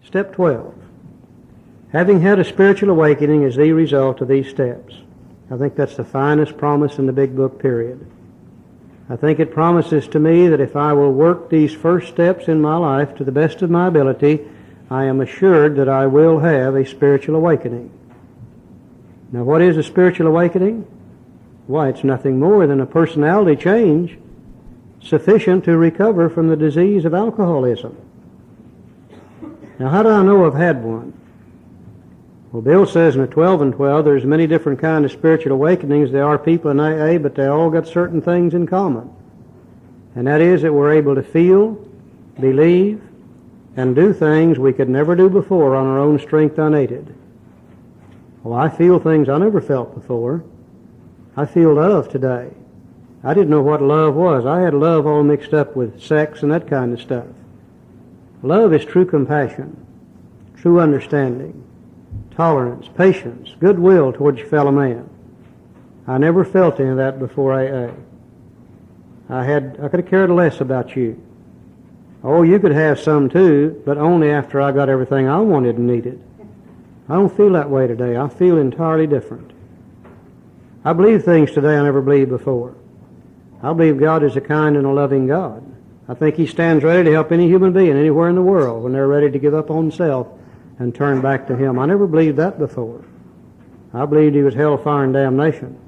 Step 12. Having had a spiritual awakening is the result of these steps. I think that's the finest promise in the big book, period. I think it promises to me that if I will work these first steps in my life to the best of my ability, I am assured that I will have a spiritual awakening. Now, what is a spiritual awakening? Why, it's nothing more than a personality change sufficient to recover from the disease of alcoholism. Now, how do I know I've had one? Well, Bill says in the 12 and 12 there's many different kinds of spiritual awakenings. There are people in AA, but they all got certain things in common. And that is that we're able to feel, believe, and do things we could never do before on our own strength unaided. Well, I feel things I never felt before. I feel love today. I didn't know what love was. I had love all mixed up with sex and that kind of stuff. Love is true compassion, true understanding, tolerance, patience, goodwill towards your fellow man. I never felt any of that before AA. I could have cared less about you. Oh, you could have some too, but only after I got everything I wanted and needed. I don't feel that way today. I feel entirely different. I believe things today I never believed before. I believe God is a kind and a loving God. I think He stands ready to help any human being anywhere in the world when they're ready to give up on self and turn back to Him. I never believed that before. I believed He was hellfire and damnation.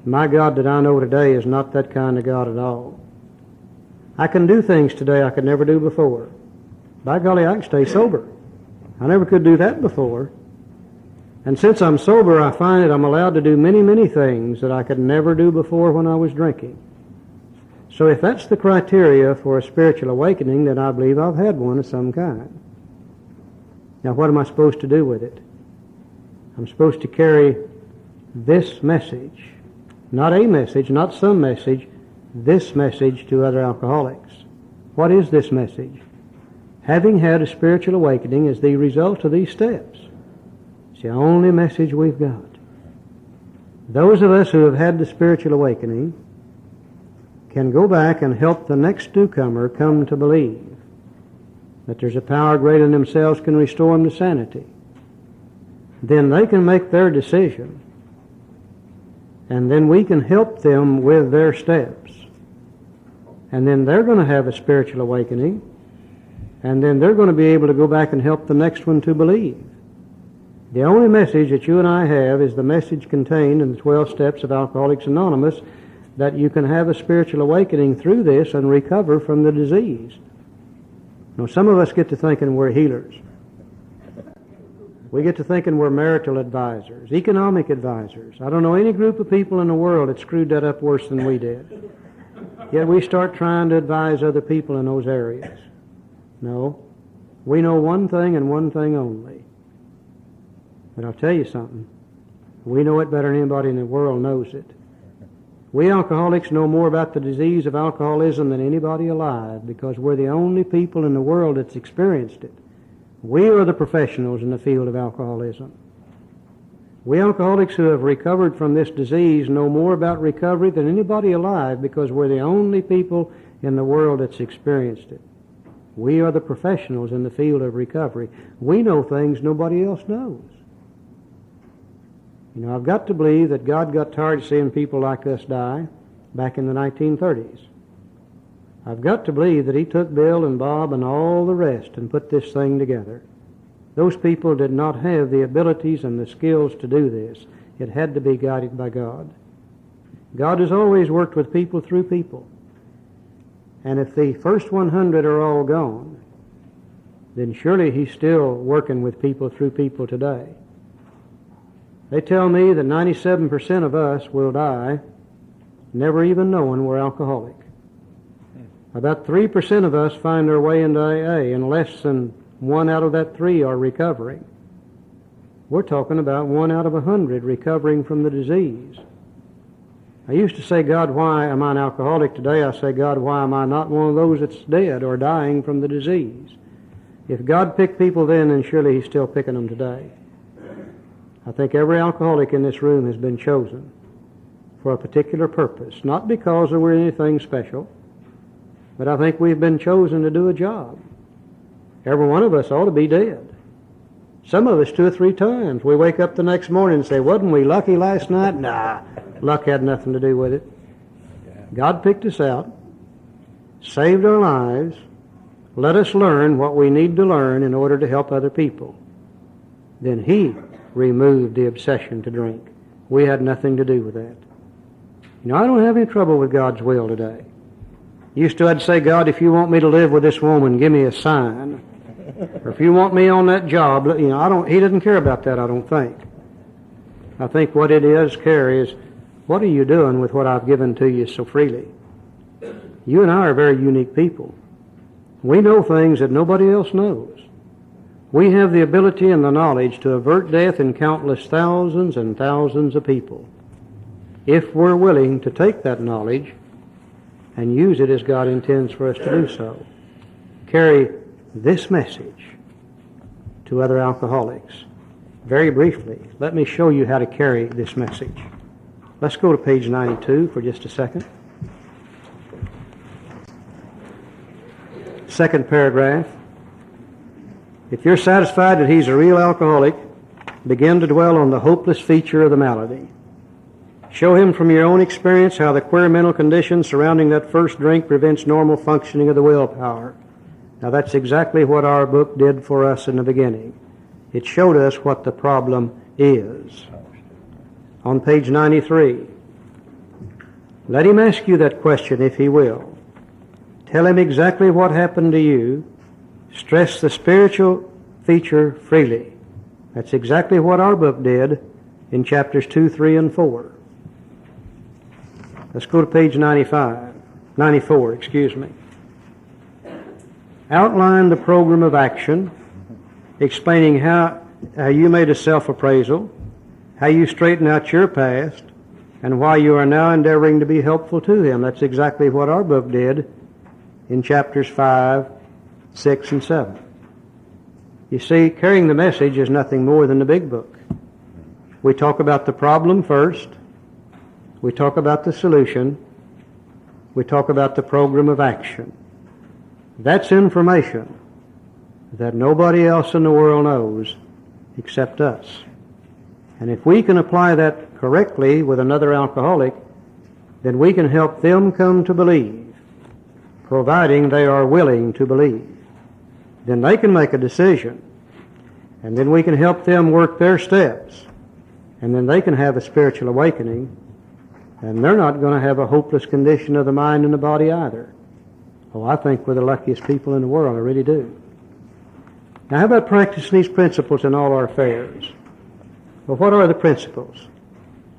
My God that I know today is not that kind of God at all. I can do things today I could never do before. By golly, I can stay sober. I never could do that before. And since I'm sober, I find that I'm allowed to do many, many things that I could never do before when I was drinking. So if that's the criteria for a spiritual awakening, then I believe I've had one of some kind. Now, what am I supposed to do with it? I'm supposed to carry this message. Not a message, not some message, this message to other alcoholics. What is this message? Having had a spiritual awakening is the result of these steps. It's the only message we've got. Those of us who have had the spiritual awakening can go back and help the next newcomer come to believe that there's a power greater than themselves can restore them to sanity. Then they can make their decision, and then we can help them with their steps. And then they're going to have a spiritual awakening, and then they're going to be able to go back and help the next one to believe. The only message that you and I have is the message contained in the 12 steps of Alcoholics Anonymous, that you can have a spiritual awakening through this and recover from the disease. Now, some of us get to thinking we're healers. We get to thinking we're marital advisors, economic advisors. I don't know any group of people in the world that screwed that up worse than we did. Yet we start trying to advise other people in those areas. No, we know one thing and one thing only. But I'll tell you something. We know it better than anybody in the world knows it. We alcoholics know more about the disease of alcoholism than anybody alive, because we're the only people in the world that's experienced it. We are the professionals in the field of alcoholism. We alcoholics who have recovered from this disease know more about recovery than anybody alive, because we're the only people in the world that's experienced it. We are the professionals in the field of recovery. We know things nobody else knows. You know, I've got to believe that God got tired of seeing people like us die back in the 1930s. I've got to believe that He took Bill and Bob and all the rest and put this thing together. Those people did not have the abilities and the skills to do this. It had to be guided by God. God has always worked with people through people. And if the first 100 are all gone, then surely He's still working with people through people today. They tell me that 97% of us will die never even knowing we're alcoholic. About 3% of us find their way into AA, and less than 1 out of that 3 are recovering. We're talking about 1 out of 100 recovering from the disease. I used to say, God, why am I an alcoholic? Today I say, God, why am I not one of those that's dead or dying from the disease? If God picked people then surely He's still picking them today. I think every alcoholic in this room has been chosen for a particular purpose, not because we're anything special, but I think we've been chosen to do a job. Every one of us ought to be dead. Some of us 2 or 3 times. We wake up the next morning and say, wasn't we lucky last night? Nah, luck had nothing to do with it. God picked us out, saved our lives, let us learn what we need to learn in order to help other people. Then He removed the obsession to drink. We had nothing to do with that. You know, I don't have any trouble with God's will today. Used to, I'd say, God, if you want me to live with this woman, give me a sign. Or if you want me on that job, you know, He doesn't care about that, I don't think. I think what it is, Carrie, is what are you doing with what I've given to you so freely? You and I are very unique people. We know things that nobody else knows. We have the ability and the knowledge to avert death in countless thousands and thousands of people, if we're willing to take that knowledge and use it as God intends for us to do so. Carry this message to other alcoholics. Very briefly, let me show you how to carry this message. Let's go to page 92 for just a second. Second paragraph. If you're satisfied that he's a real alcoholic, begin to dwell on the hopeless feature of the malady. Show him from your own experience how the queer mental condition surrounding that first drink prevents normal functioning of the willpower. Now that's exactly what our book did for us in the beginning. It showed us what the problem is. On page 93, let him ask you that question if he will. Tell him exactly what happened to you. Stress the spiritual feature freely. That's exactly what our book did in chapters 2, 3, and 4. Let's go to page 94, excuse me. Outline the program of action, explaining how you made a self-appraisal, how you straighten out your past, and why you are now endeavoring to be helpful to him. That's exactly what our book did in chapters 5, 6, and 7. You see, carrying the message is nothing more than the big book. We talk about the problem first. We talk about the solution. We talk about the program of action. That's information that nobody else in the world knows except us. And if we can apply that correctly with another alcoholic, then we can help them come to believe, providing they are willing to believe. Then they can make a decision, and then we can help them work their steps, and then they can have a spiritual awakening, and they're not going to have a hopeless condition of the mind and the body either. Oh, I think we're the luckiest people in the world, I really do. Now, how about practicing these principles in all our affairs? Well, what are the principles?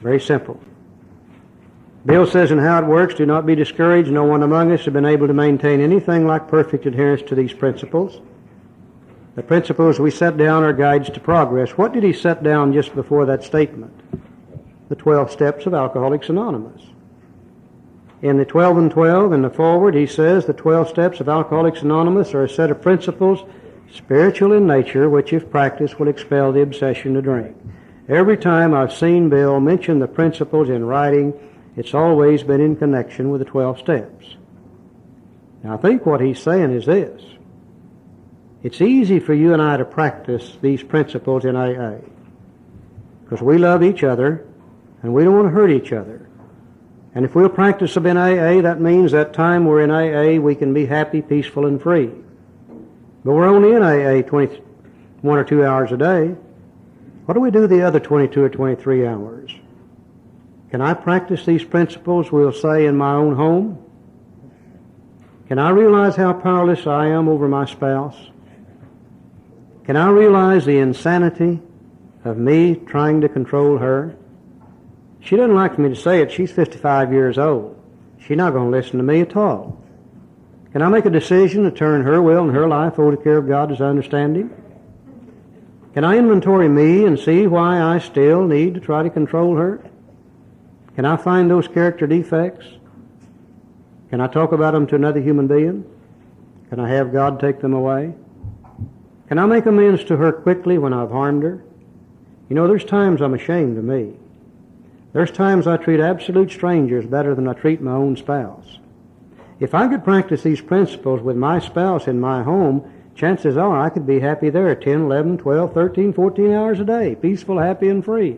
Very simple. Bill says in How It Works, do not be discouraged. No one among us has been able to maintain anything like perfect adherence to these principles. The principles we set down are guides to progress. What did he set down just before that statement? The 12 steps of Alcoholics Anonymous. In the 12 and 12, in the foreword, he says the 12 steps of Alcoholics Anonymous are a set of principles, spiritual in nature, which if practiced will expel the obsession to drink. Every time I've seen Bill mention the principles in writing, it's always been in connection with the 12 steps. Now I think what he's saying is this. It's easy for you and I to practice these principles in AA because we love each other and we don't want to hurt each other. And if we'll practice them in AA, that means that time we're in AA we can be happy, peaceful, and free. But we're only in AA 21 or 2 hours a day. What do we do the other 22 or 23 hours? Can I practice these principles, we'll say, in my own home? Can I realize how powerless I am over my spouse? Can I realize the insanity of me trying to control her? She doesn't like me to say it. She's 55 years old. She's not going to listen to me at all. Can I make a decision to turn her will and her life over to the care of God as I understand Him? Can I inventory me and see why I still need to try to control her? Can I find those character defects? Can I talk about them to another human being? Can I have God take them away? Can I make amends to her quickly when I've harmed her? You know, there's times I'm ashamed of me. There's times I treat absolute strangers better than I treat my own spouse. If I could practice these principles with my spouse in my home, chances are I could be happy there 10, 11, 12, 13, 14 hours a day, peaceful, happy, and free.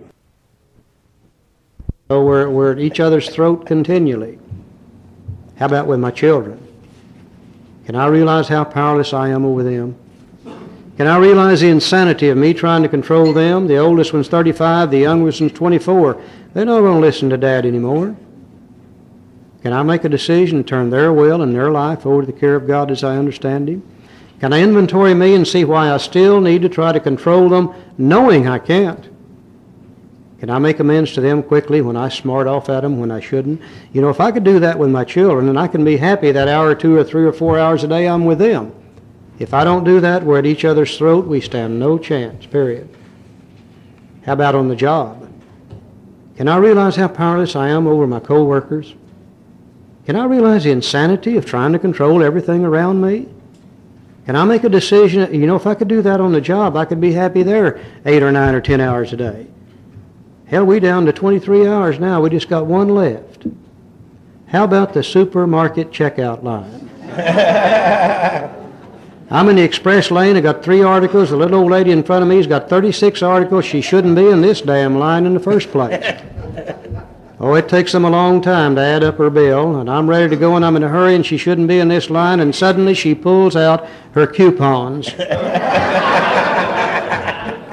So we're at each other's throat continually. How about with my children? Can I realize how powerless I am over them? Can I realize the insanity of me trying to control them? The oldest one's 35, the youngest one's 24. They're not going to listen to Dad anymore. Can I make a decision to turn their will and their life over to the care of God as I understand Him? Can I inventory me and see why I still need to try to control them, knowing I can't? Can I make amends to them quickly when I smart off at them when I shouldn't? You know, if I could do that with my children, and I can be happy that hour or 2 or 3 or 4 hours a day I'm with them. If I don't do that, we're at each other's throat. We stand no chance, period. How about on the job? Can I realize how powerless I am over my co-workers? Can I realize the insanity of trying to control everything around me? Can I make a decision? You know, if I could do that on the job, I could be happy there 8 or 9 or 10 hours a day. Hell, we down to 23 hours now. We just got one left. How about the supermarket checkout line? I'm in the express lane. I got 3 articles. The little old lady in front of me has got 36 articles. She shouldn't be in this damn line in the first place. Oh, it takes them a long time to add up her bill, and I'm ready to go, and I'm in a hurry, and she shouldn't be in this line, and suddenly she pulls out her coupons.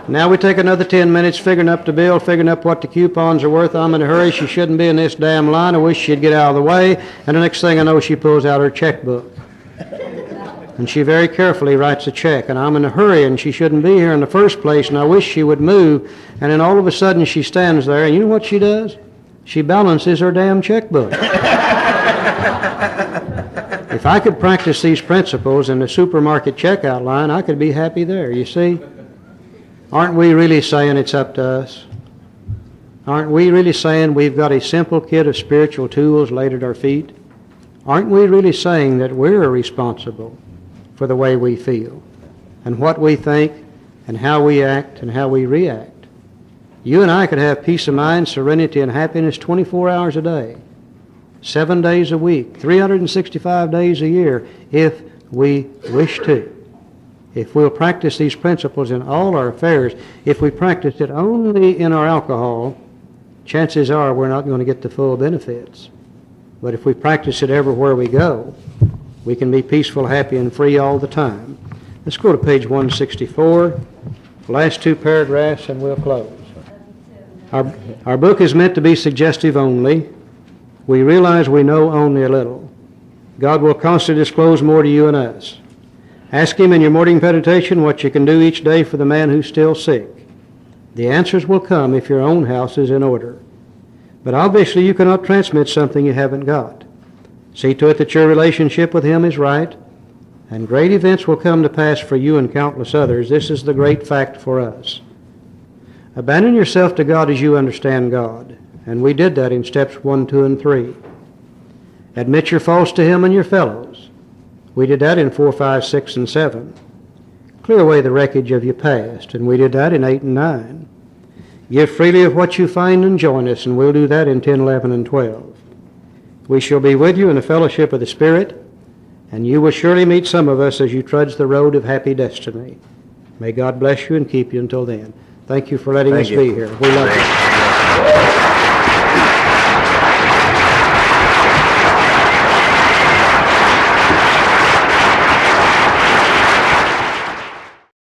Now we take another 10 minutes figuring up the bill, figuring up what the coupons are worth. I'm in a hurry. She shouldn't be in this damn line. I wish she'd get out of the way. And the next thing I know, she pulls out her checkbook. And she very carefully writes a check. And I'm in a hurry, and she shouldn't be here in the first place, and I wish she would move. And then all of a sudden she stands there, and you know what she does? She balances her damn checkbook. If I could practice these principles in the supermarket checkout line, I could be happy there, you see? Aren't we really saying it's up to us? Aren't we really saying we've got a simple kit of spiritual tools laid at our feet? Aren't we really saying that we're responsible for the way we feel and what we think and how we act and how we react? You and I could have peace of mind, serenity, and happiness 24 hours a day, 7 days a week, 365 days a year, if we wish to. If we'll practice these principles in all our affairs, if we practice it only in our alcohol, chances are we're not going to get the full benefits. But if we practice it everywhere we go, we can be peaceful, happy, and free all the time. Let's go to page 164, last 2 paragraphs, and we'll close. Our book is meant to be suggestive only. We realize we know only a little. God will constantly disclose more to you and us. Ask Him in your morning meditation what you can do each day for the man who's still sick. The answers will come if your own house is in order. But obviously you cannot transmit something you haven't got. See to it that your relationship with Him is right, and great events will come to pass for you and countless others. This is the great fact for us. Abandon yourself to God as you understand God, and we did that in steps 1, 2, and 3. Admit your faults to Him and your fellows. We did that in 4, 5, 6, and 7. Clear away the wreckage of your past, and we did that in 8 and 9. Give freely of what you find and join us, and we'll do that in 10, 11, and 12. We shall be with you in the fellowship of the Spirit, and you will surely meet some of us as you trudge the road of happy destiny. May God bless you and keep you until then. Thank you for letting us be here. We love you.